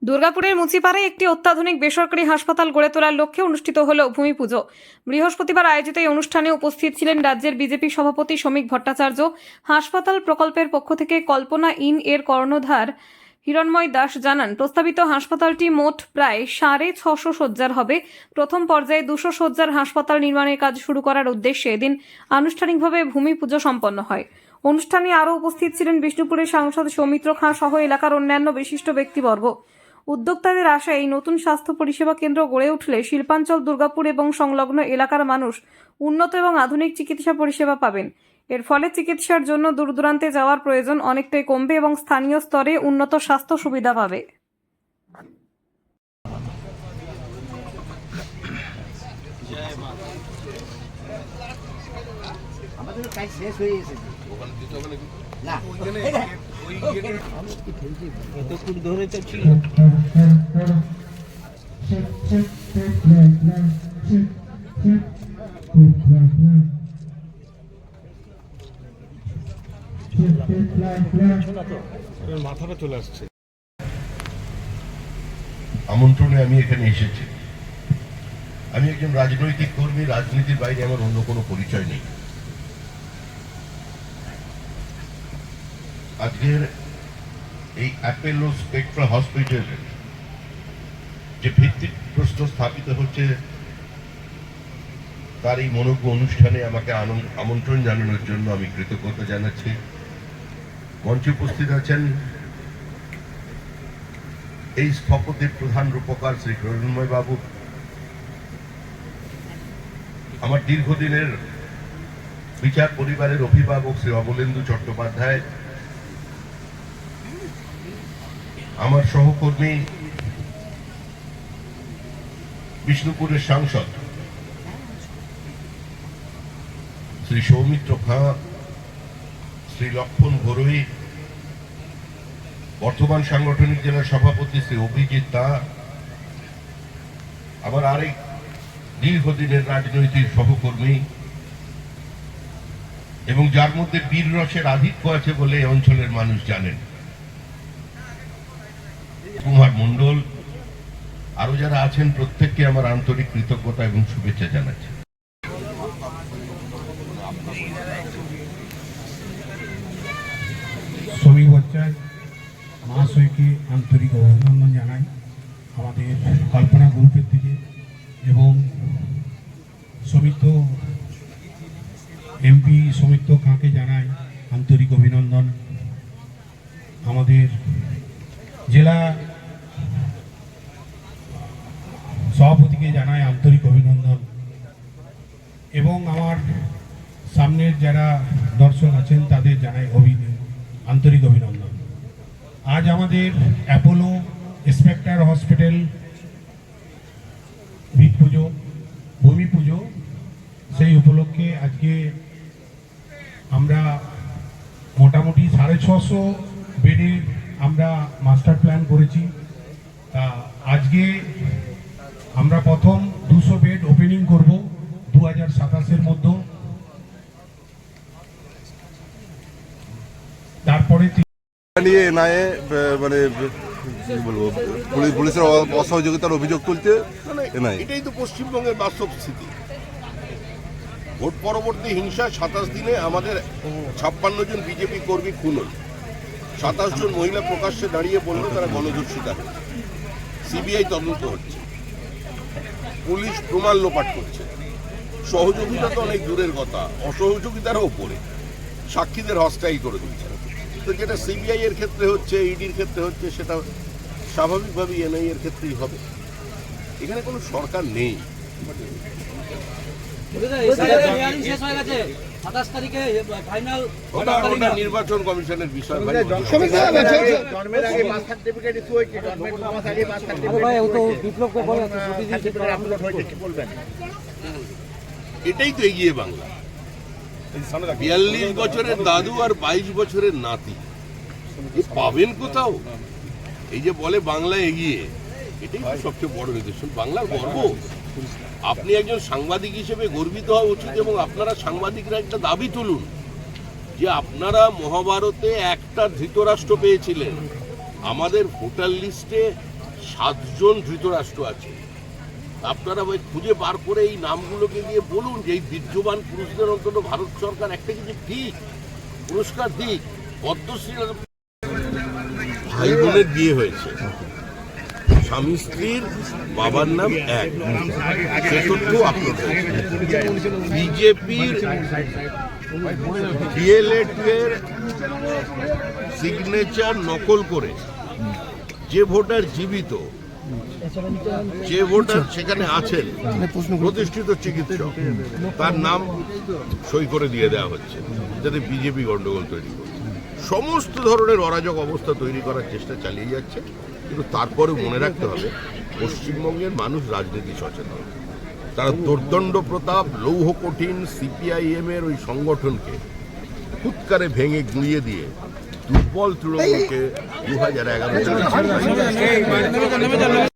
দুর্গাপুরের মুচিপাড়ায় একটি অত্যাধুনিক বেসরকারি হাসপাতাল গড়ে তোলার লক্ষ্যে অনুষ্ঠিত হল ভূমি পুজো। বৃহস্পতিবার আয়োজিত এই অনুষ্ঠানে উপস্থিত ছিলেন রাজ্যের বিজেপি সভাপতি শ্রমিক ভট্টাচার্য। হাসপাতাল প্রকল্পের পক্ষ থেকে কল্পনা ইন এর কর্ণধার হিরণময় দাস জানান, প্রস্তাবিত হাসপাতালটি মোট প্রায় 650 শয্যার হবে। প্রথম পর্যায়ে 200 শয্যার হাসপাতাল নির্মাণের কাজ শুরু করার উদ্দেশ্যে এদিন আনুষ্ঠানিকভাবে ভূমি পুজো সম্পন্ন হয়। অনুষ্ঠানে আরও উপস্থিত ছিলেন বিষ্ণুপুরের সাংসদ সৌমিত্র খাঁ সহ এলাকার অন্যান্য বিশিষ্ট ব্যক্তিবর্গ। উদ্যোক্তাদের আশায় এই নতুন স্বাস্থ্য পরিষেবা কেন্দ্র গড়ে উঠলে শিল্পাঞ্চল দুর্গাপুর এবং সংলগ্ন এলাকার মানুষ উন্নত এবং আধুনিক চিকিৎসা পরিষেবা পাবেন। এর ফলে চিকিৎসার জন্য দূর দূরান্তে যাওয়ার প্রয়োজন অনেকটাই কমবে এবং স্থানীয় স্তরে উন্নত স্বাস্থ্য সুবিধা পাবে। আমাদের কাজ শেষ হয়ে এসেছে না এতক্ষণ ধরে তো ছিল। মাথাটা চলে আসছে। আমন্ত্রণে আমি এখানে এসেছি। আমি একজন রাজনৈতিক কর্মী, রাজনীতির বাইরে আমার অন্য কোনো পরিচয় নেই। আজকের এই অ্যাপেলো স্পেকট্রা হসপিটাল যে ভিত্তিপ্রস্তর স্থাপিত হচ্ছে, তার এই মনোজ্ঞ অনুষ্ঠানে আমাকে আমন্ত্রণ জানানোর জন্য আমি কৃতজ্ঞতা জানাচ্ছি। মঞ্চে উপস্থিত আছেন এই স্থপতির প্রধান রূপকার শ্রী হিরণময় বাবু, আমার দীর্ঘদিনের বিচার পরিবারের অভিভাবক শ্রী অবলেন্দু চট্টোপাধ্যায়, আমার সহকর্মী বিষ্ণুপুরের সাংসদ শ্রী সৌমিত্র খাঁ, শ্রী লক্ষণ ঘোরই, বর্ধমান সাংগঠনিক জেলার সভাপতি শ্রী অভিজিৎ দা, আমার আরেক দীর্ঘদিনের রাজনৈতিক সহকর্মী এবং যার মধ্যে বীর রসের আধিক্য আছে বলে এই অঞ্চলের মানুষ জানেন, কুমার মণ্ডল, আরো যারা আছেন প্রত্যেককে আমার আন্তরিক কৃতজ্ঞতা এবং শুভেচ্ছা জানাচ্ছি। শ্রমিক ভট্টাচার্য মহাশয়কে আন্তরিক অভিনন্দন জানাই আমাদের কল্পনা গ্রুপের থেকে, এবং সৌমিত্র এমপি সৌমিত্র খাঁকে জানাই আন্তরিক অভিনন্দন। আমাদের জেলা সভাপতিকে জানাই আন্তরিক অভিনন্দন, এবং আমার সামনের যারা দর্শক আছেন তাদের জানাই আন্তরিক অভিনন্দন। আজ আমাদের অ্যাপোলো স্পেকট্রা হসপিটাল ভূমি পুজো, সেই উপলক্ষে আজকে আমরা মোটামুটি 650 বেডের আমরা মাস্টার প্ল্যান করেছি। তা আজকে আমরা প্রথম 200 বেড ওপেনিং করব 2027-এর মধ্যে। তারপরে নিয়ে এনআইএ মানে কি বলবো, পুলিশের অসহযোগিতার অভিযোগ তুলছে এনআইএ। এটাই তো পশ্চিমবঙ্গের বাস্তব স্থিতি। ভোট পরবর্তী হিংসা 27 দিনে আমাদের 56 জন বিজেপি কর্মী খুন হল। 27 জন মহিলা প্রকাশ্যে দাঁড়িয়ে বলল তারা গণধর শিকার। সিবিআই তদন্ত হচ্ছে, পুলিশ প্রমাণ লোপাট করছে। সহযোগিতা তো অনেক দূরের কথা, অসহযোগিতারও ওপরে সাক্ষীদের হস্তাই করে দিচ্ছে। তো যেটা সিবিআই এর ক্ষেত্রে হচ্ছে, ইডির ক্ষেত্রে হচ্ছে, সেটা স্বাভাবিকভাবেই এনআইএ এর ক্ষেত্রেই হবে। এখানে কোনো সরকার নেই। নির্বাচন কমিশনের বিষয়। এটাই তো এগিয়ে বাংলা। 42 বছরের দাদু আর 22 বছরের নাতি পাবেন কোথাও? এই যে বলে বাংলা এগিয়ে, এটাই তো সবচেয়ে বড় নিদর্শন বাংলার গর্ব। আপনি একজন সাংবাদিক হিসেবে গর্বিত হওয়া উচিত, এবং আপনারা সাংবাদিকরা একটা দাবি তুলুন যে আপনারা মহাভারতে একটা ধৃতরাষ্ট্র পেয়েছিলেন, আমাদের ভোটার লিস্টে 7 ধৃতরাষ্ট্র আছে। আপনারা ওই খুঁজে বার করে এই নামগুলোকে দিয়ে বলুন যে এই বীর্যবান পুরুষদের অন্তত ভারত সরকার একটা কিছু দিক, পুরস্কার দিক। পদ্মশ্রী ভাই বোনের বিয়ে হয়েছে, স্বামী স্ত্রীর বাবার নাম এক, সে তথ্য আপলোড হয়েছে। বিজেপির ডিএলএড এর সিগনেচার নকল করে যে ভোটার জীবিত, যে ভোটার সেখানে আছেন প্রতিষ্ঠিত চিকিৎসক, তার নাম সই করে দিয়ে দেওয়া হচ্ছে যাতে বিজেপি গন্ডগোল তৈরি করে। সমস্ত ধরনের অরাজক অবস্থা তৈরি করার চেষ্টা চালিয়ে যাচ্ছে। কিন্তু তারপরেও মনে রাখতে হবে পশ্চিমবঙ্গের মানুষ রাজনীতি সচেতন। তারা দুর্দণ্ড প্রতাপ, লৌহ কঠিন সিপিআইএম এর ওই সংগঠনকে ফুৎকারে ভেঙে গুঁড়িয়ে দিয়ে দুর্বল তৃণমূলকে 2011 সালে